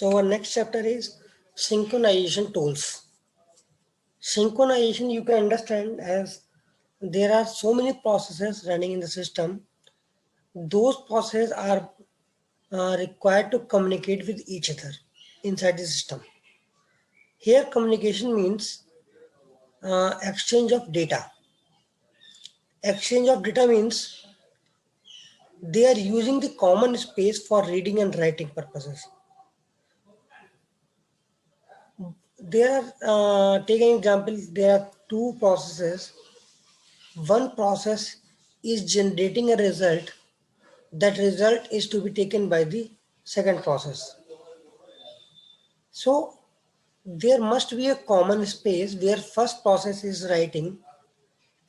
So our next chapter is synchronization tools. Synchronization you can understand as there are so many processes running in the system. Those processes are required to communicate with each other inside the system. Here communication means exchange of data. Exchange of data means they are using the common space for reading and writing purposes. There are, take an example, there are two processes. One process is generating a result. That result is to be taken by the second process. So there must be a common space where first process is writing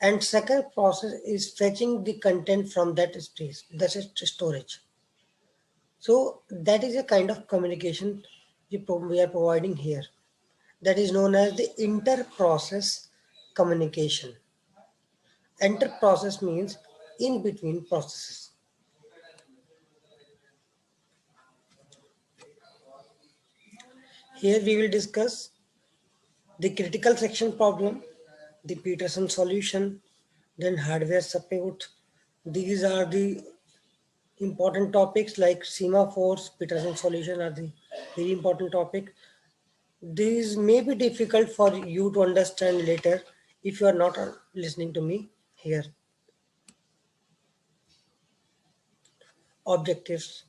and second process is fetching the content from that space. That is storage. So that is a kind of communication we are providing here. That is known as the inter-process communication. Inter-process means in between processes. Here we will discuss the critical section problem, the Peterson solution, then hardware support. These are the important topics like semaphores, Peterson solution are the very important topic. These may be difficult for you to understand later if you are not listening to me here. Objectives.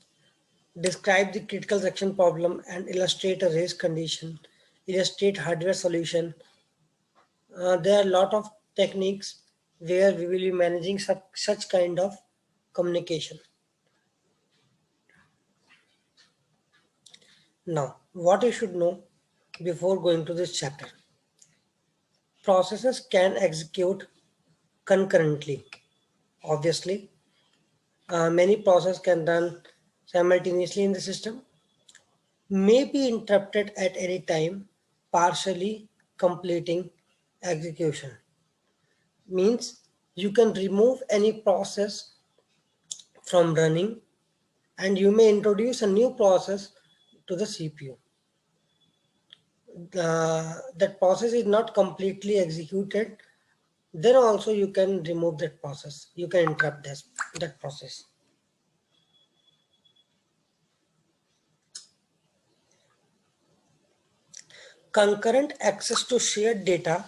Describe the critical section problem and illustrate a race condition. Illustrate hardware solution. There are a lot of techniques where we will be managing such kind of communication. Now, what you should know before going to this chapter. Processes can execute concurrently. Obviously, many processes can run simultaneously in the system, may be interrupted at any time, partially completing execution. Means you can remove any process from running and you may introduce a new process to the CPU. That process is not completely executed, then also you can remove that process. You can interrupt that process. Concurrent access to shared data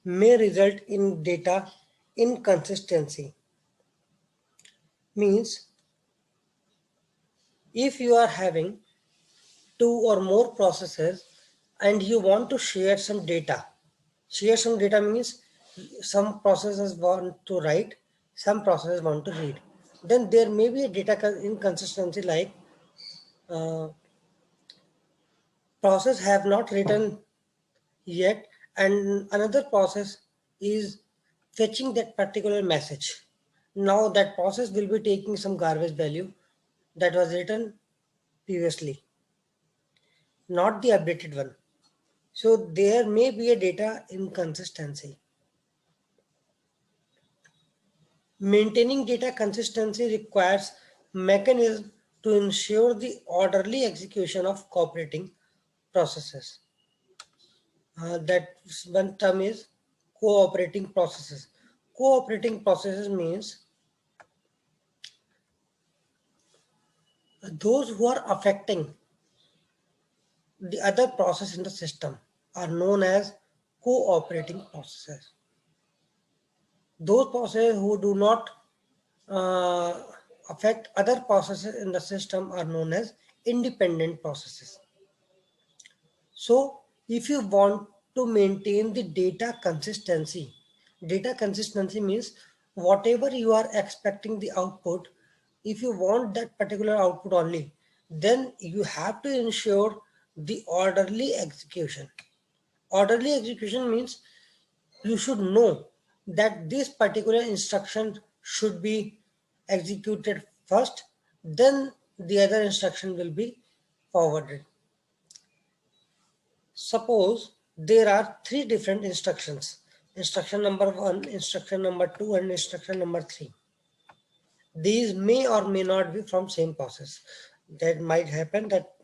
may result in data inconsistency. Means if you are having two or more processes and you want to share some data means some processes want to write, some processes want to read. Then there may be a data inconsistency like process have not written yet and another process is fetching that particular message. Now that process will be taking some garbage value that was written previously, not the updated one. So there may be a data inconsistency. Maintaining data consistency requires mechanism to ensure the orderly execution of cooperating processes. That one term is cooperating processes. Cooperating processes means those who are affecting the other process in the system are known as cooperating processes. Those processes who do not uh, affect other processes in the system are known as independent processes. So if you want to maintain the data consistency means whatever you are expecting the output, if you want that particular output only, then you have to ensure the orderly execution. Orderly execution means you should know that this particular instruction should be executed first, then the other instruction will be forwarded. Suppose there are three different instructions. Instruction number 1, instruction number 2 and instruction number 3. These may or may not be from same process. That might happen that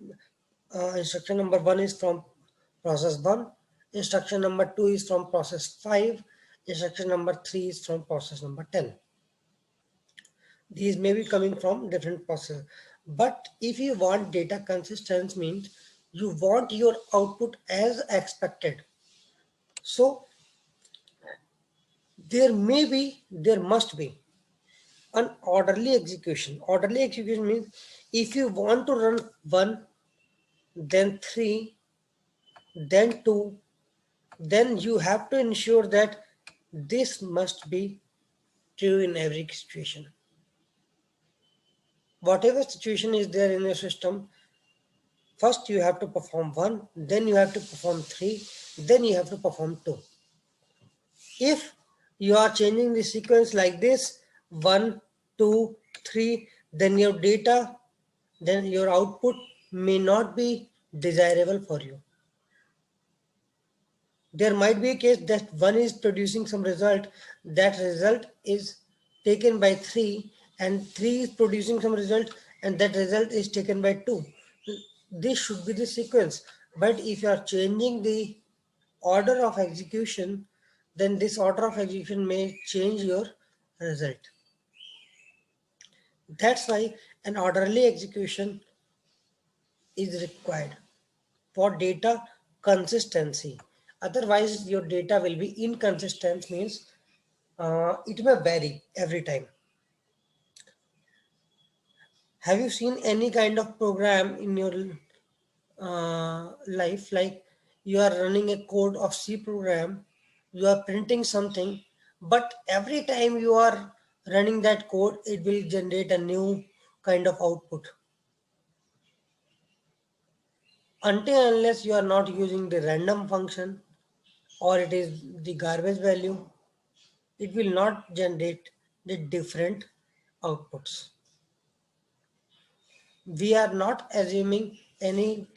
Instruction number 1 is from process 1. Instruction number 2 is from process 5. Instruction number 3 is from process number 10. These may be coming from different processes. But if you want data consistency, means you want your output as expected. So there must be an orderly execution. Orderly execution means if you want to run 1, then 3, then 2, then you have to ensure that this must be true in every situation. Whatever situation is there in your system, first you have to perform 1, then you have to perform 3, then you have to perform 2. If you are changing the sequence like this, 1, 2, 3, then your data, then your output may not be desirable for you. There might be a case that 1 is producing some result, that result is taken by 3, and 3 is producing some result, and that result is taken by 2. This should be the sequence. But if you are changing the order of execution, then this order of execution may change your result. That's why an orderly execution is required for data consistency. Otherwise, your data will be inconsistent, means it may vary every time. Have you seen any kind of program in your life, like you are running a code of C program, you are printing something, but every time you are running that code, it will generate a new kind of output. Until unless you are not using the random function or it is the garbage value, it will not generate the different outputs. We are not assuming any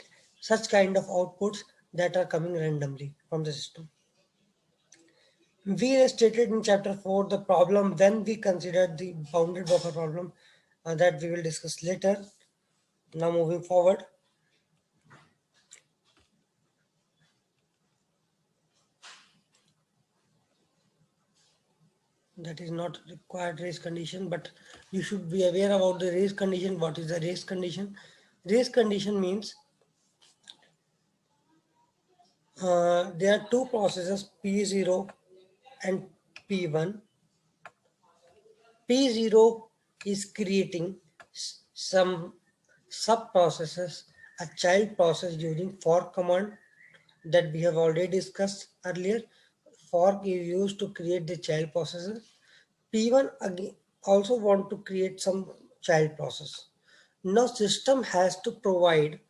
such kind of outputs that are coming randomly from the system. We stated in chapter 4 the problem when we considered the bounded buffer problem that we will discuss later. Now moving forward. That is not required race condition, but you should be aware about the race condition. What is the race condition? Race condition means there are two processes, P0 and P1. P0 is creating some sub-processes, a child process using fork command that we have already discussed earlier. Fork is used to create the child processes. P1 again also want to create some child process. Now system has to provide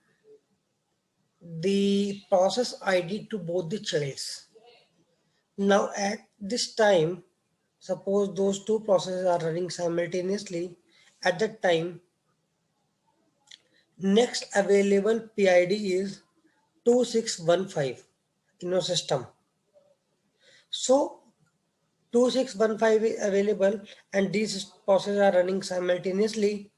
the process ID to both the childs. Now at this time, suppose those two processes are running simultaneously. At that time, next available PID is 2615 in your system. So 2615 is available and these processes are running simultaneously.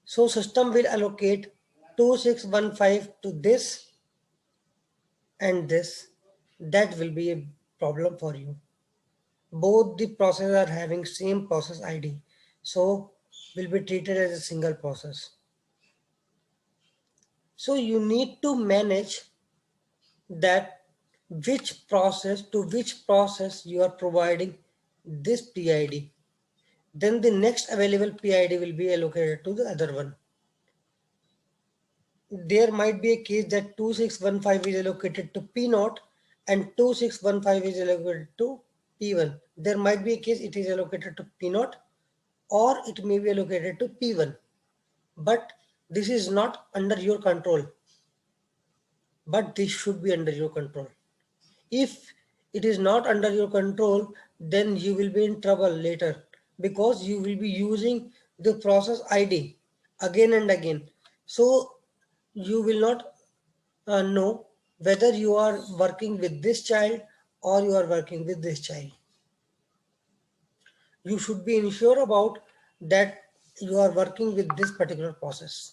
So system will allocate 2615 to this and this. That will be a problem for you. Both the processes are having same process ID, so will be treated as a single process. So you need to manage that which process to which process you are providing this PID. Then the next available PID will be allocated to the other one. There might be a case that 2615 is allocated to P0 and 2615 is allocated to P1. There might be a case it is allocated to P0 or it may be allocated to P1. But this is not under your control. But this should be under your control. If it is not under your control, then you will be in trouble later because you will be using the process ID again and again. So you will not know whether you are working with this child or you are working with this child. You should be sure about that you are working with this particular process.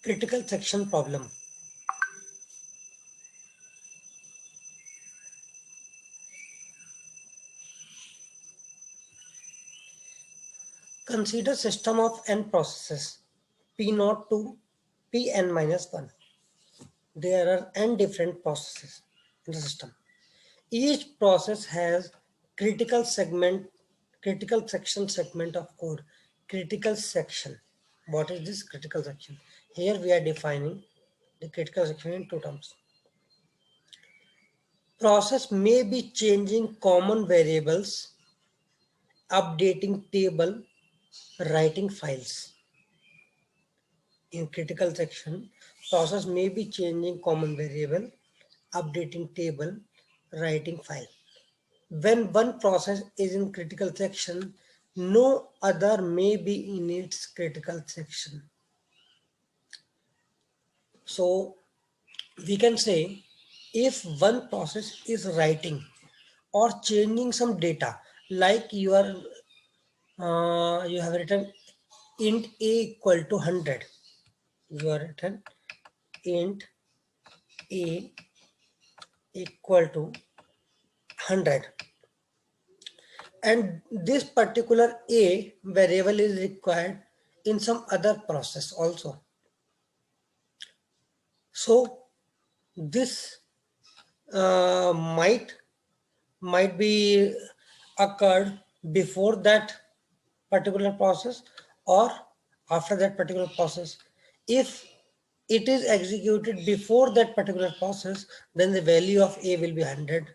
Critical section problem. Consider system of n processes, P0 to Pn minus 1. There are n different processes in the system. Each process has critical section segment of code. Critical section. What is this critical section? Here we are defining the critical section in two terms. Process may be changing common variables, updating table, writing files. In critical section, process may be changing common variable, updating table, writing file. When one process is in critical section, no other may be in its critical section. So we can say if one process is writing or changing some data, like you have written int a equal to 100, you are written int a equal to 100, and this particular a variable is required in some other process also. So this might be occurred before that particular process or after that particular process. If it is executed before that particular process, then the value of a will be 100.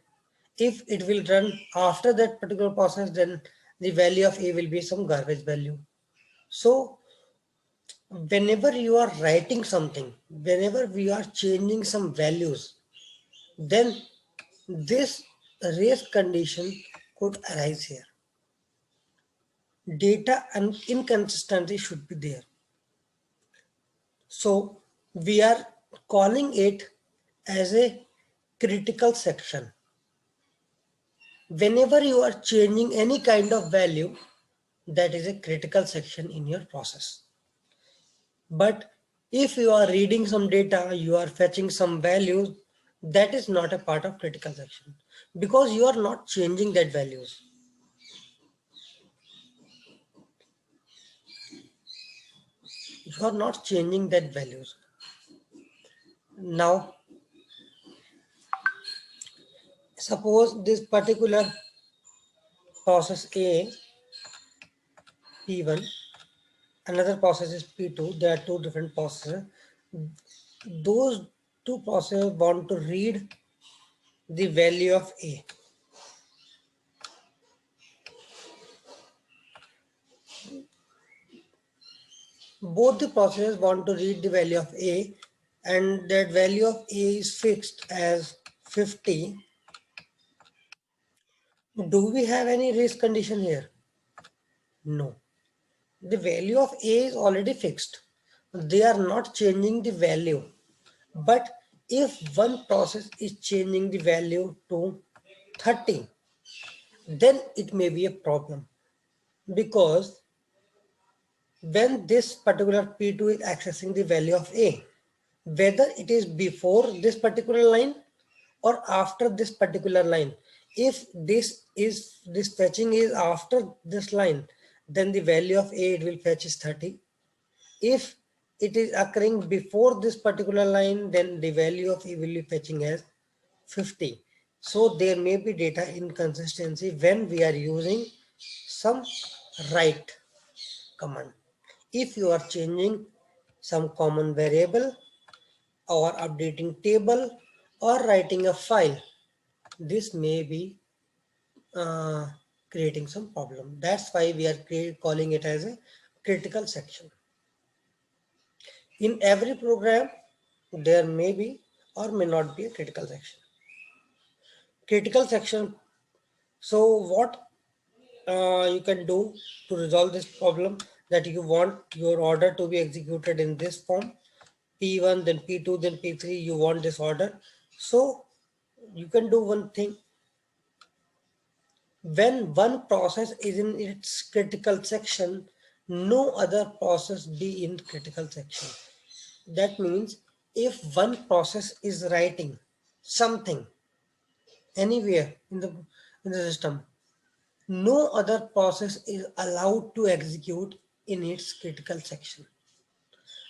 If it will run after that particular process, then the value of a will be some garbage value. So whenever you are writing something, whenever we are changing some values, then this race condition could arise here. Data and inconsistency should be there. So we are calling it as a critical section. Whenever you are changing any kind of value, that is a critical section in your process. But if you are reading some data, you are fetching some values, that is not a part of critical section because you are not changing that values. You are not changing that values. Now, suppose this particular process A, P1, another process is P2. There are two different processes. Those two processes want to read the value of A. Both the processes want to read the value of A, and that value of A is fixed as 50. Do we have any race condition here? No. The value of A is already fixed. They are not changing the value. But if one process is changing the value to 30, then it may be a problem, because when this particular P2 is accessing the value of A, whether it is before this particular line or after this particular line, if this fetching is after this line, then the value of A it will fetch is 30. If it is occurring before this particular line, then the value of A will be fetching as 50. So there may be data inconsistency when we are using some write command. If you are changing some common variable or updating table or writing a file, this may be creating some problem. That's why we are calling it as a critical section. In every program, there may be or may not be a critical section. Critical section. So what you can do to resolve this problem, that you want your order to be executed in this form, P1, then P2, then P3, you want this order. So you can do one thing. When one process is in its critical section, no other process be in critical section. That means if one process is writing something anywhere in the system, no other process is allowed to execute in its critical section.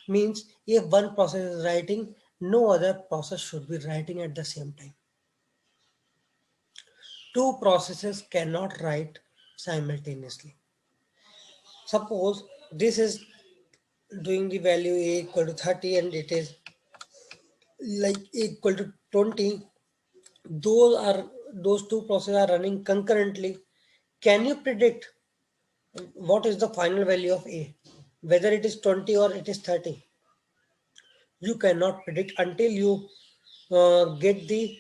Means if one process is writing, no other process should be writing at the same time. Two processes cannot write simultaneously. Suppose this is doing the value a equal to 30 and it is like a equal to 20. Those two processes are running concurrently. Can you predict what is the final value of a, whether it is 20 or it is 30? You cannot predict until you get the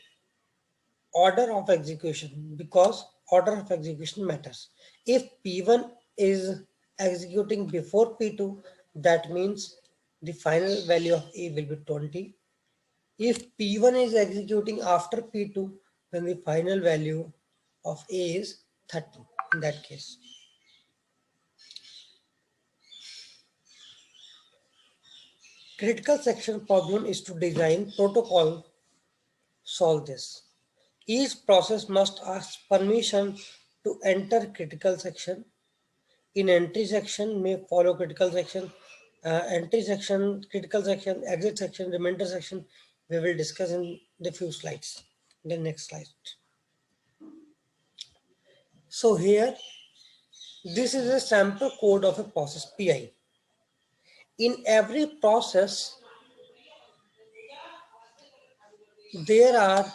order of execution, because order of execution matters. If P1 is executing before P2, that means the final value of A will be 20. If P1 is executing after P2, then the final value of A is 30 in that case. Critical section problem is to design protocol solve this. Each process must ask permission to enter critical section. In entry section may follow critical section, entry section, critical section, exit section, remainder section. We will discuss in the few slides. The next slide. So here, this is a sample code of a process PI. In every process, there are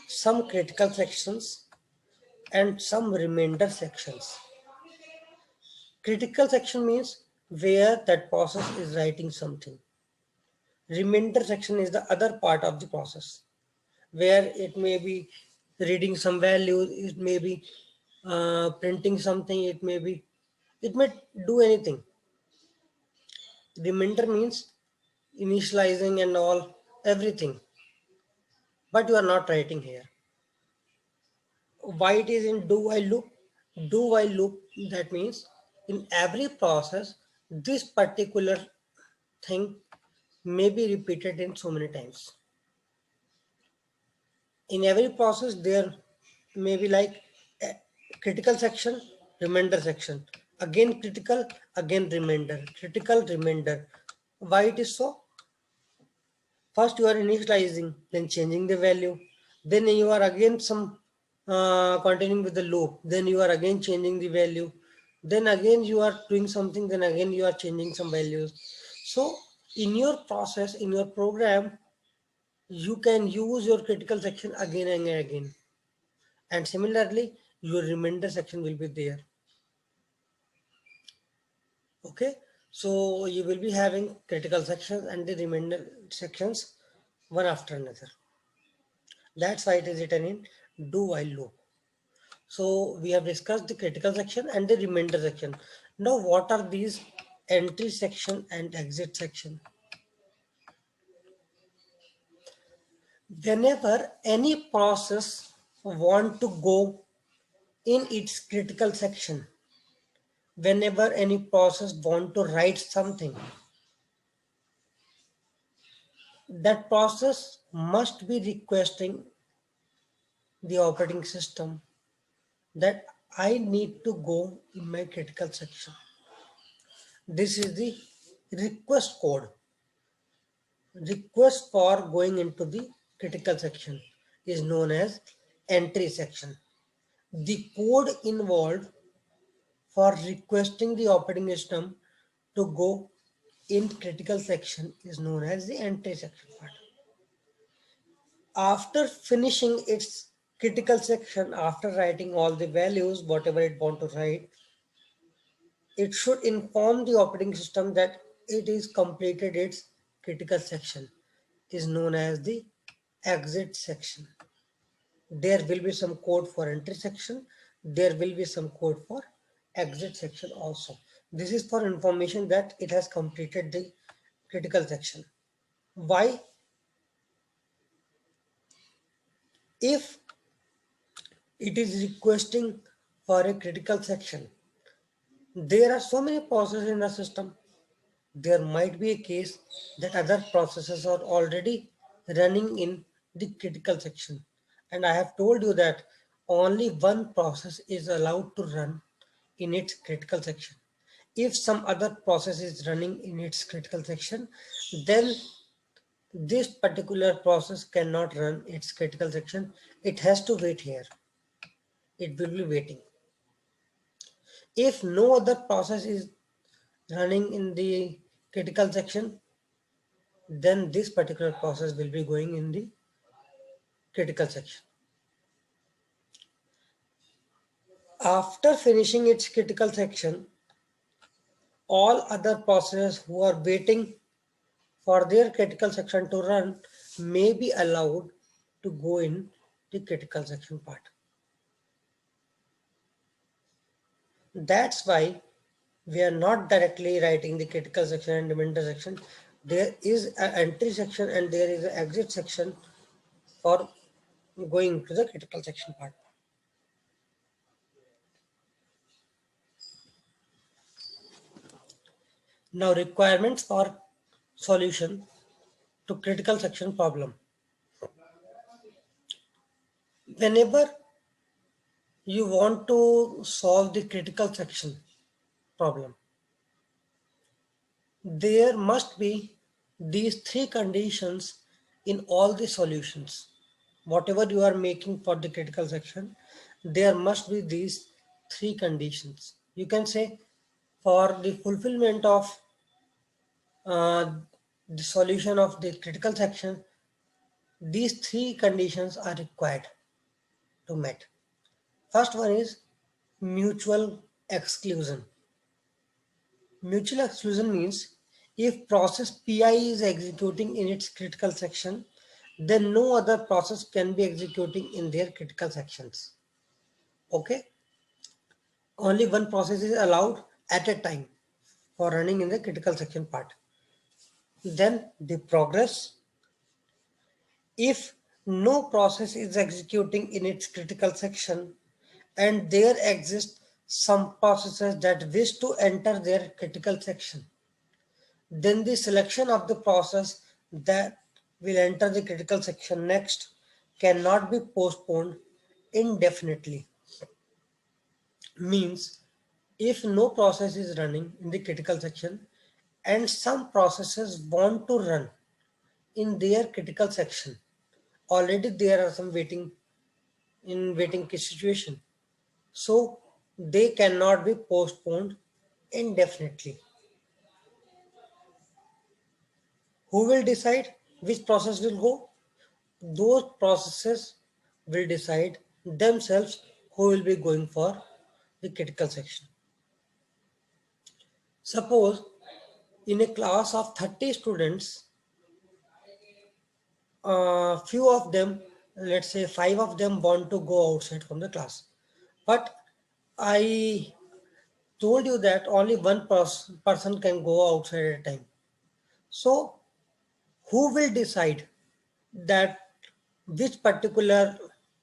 some critical sections and some remainder sections. Critical section means where that process is writing something. Remainder section is the other part of the process, where it may be reading some values, it may be printing something, it may do anything. Remainder means initializing and all, everything, but you are not writing here. Why it is in do while loop? Do while loop, that means in every process, this particular thing may be repeated in so many times. In every process, there may be like a critical section, remainder section, again critical, again remainder, critical, remainder. Why it is so? First you are initializing, then changing the value, then you are again some continuing with the loop, then you are again changing the value, then again you are doing something, then again you are changing some values. So in your process, in your program, you can use your critical section again and again, and similarly your remainder section will be there. Okay, so you will be having critical sections and the remainder sections one after another. That's why it is written in do while loop. So we have discussed the critical section and the remainder section. Now what are these entry section and exit section? Whenever any process want to go in its critical section, whenever any process want to write something, that process must be requesting the operating system that I need to go in my critical section. This is the request code. Request for going into the critical section is known as entry section. The code involved for requesting the operating system to go in critical section is known as the entry section part. After finishing its critical section, after writing all the values, whatever it want to write, it should inform the operating system that it is completed its critical section, is known as the exit section. There will be some code for entry section. There will be some code for exit section also. This is for information that it has completed the critical section. Why? If it is requesting for a critical section, there are so many processes in the system. there might be a case that other processes are already running in the critical section. And I have told you that only one process is allowed to run in its critical section. If some other process is running in its critical section, then this particular process cannot run its critical section. It has to wait here. It will be waiting. If no other process is running in the critical section, then this particular process will be going in the critical section. After finishing its critical section, all other processes who are waiting for their critical section to run may be allowed to go in the critical section part. That's why we are not directly writing the critical section and the intersection. There is an entry section and there is an exit section for going to the critical section part. Now, requirements for solution to critical section problem. Whenever you want to solve the critical section problem, there must be these three conditions in all the solutions. Whatever you are making for the critical section, there must be these three conditions. You can say for the fulfillment of uh, the solution of the critical section, these three conditions are required to met. First one is mutual exclusion. Mutual exclusion means if process PI is executing in its critical section, then no other process can be executing in their critical sections. Okay? Only one process is allowed at a time for running in the critical section part. Then the progress. If no process is executing in its critical section and there exist some processes that wish to enter their critical section, then the selection of the process that will enter the critical section next cannot be postponed indefinitely. Means if no process is running in the critical section and some processes want to run in their critical section, already there are some waiting situation, so they cannot be postponed indefinitely. Who will decide which process will go? Those processes will decide themselves who will be going for the critical section. Suppose in a class of 30 students, few of them, let's say 5 of them want to go outside from the class. But I told you that only one person can go outside at a time. So who will decide that which particular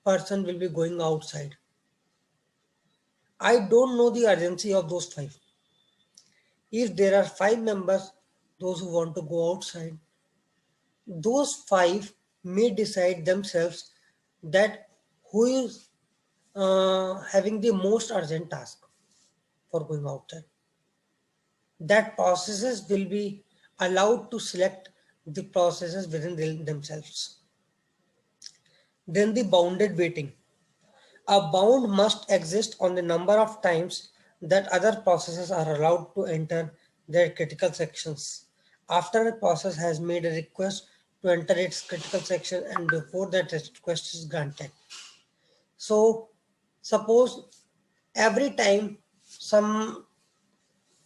person will be going outside? I don't know the urgency of those 5. If there are 5 members, those who want to go outside, those 5 may decide themselves that who is having the most urgent task for going outside. That processes will be allowed to select the processes within themselves. Then the bounded waiting. A bound must exist on the number of times that other processes are allowed to enter their critical sections. After a process has made a request to enter its critical section and before that request is granted. So suppose every time some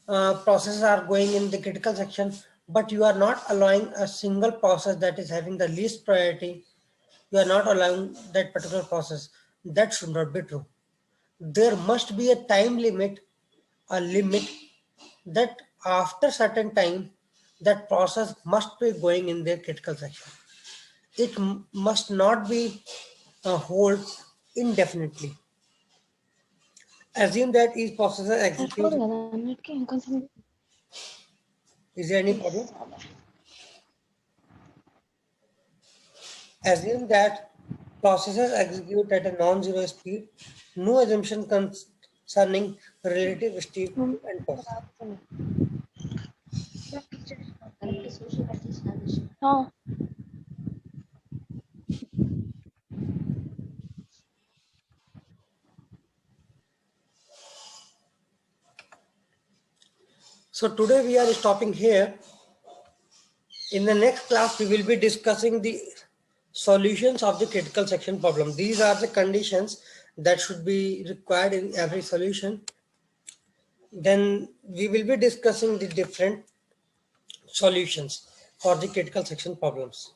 processes are going in the critical section, but you are not allowing a single process that is having the least priority, you are not allowing that particular process. That should not be true. There must be a time limit, a limit that after certain time that process must be going in their critical section. It must not be hold indefinitely. Assume that each processor executes. అయిపోదు కదా అన్నిటికీ ఇంకొంచెం Is there any problem? Assume that processes execute at a non-zero speed. No assumption concerning relative speed and cost. हाँ So today we are stopping here. In the next class, we will be discussing the solutions of the critical section problem. These are the conditions that should be required in every solution. Then we will be discussing the different solutions for the critical section problems.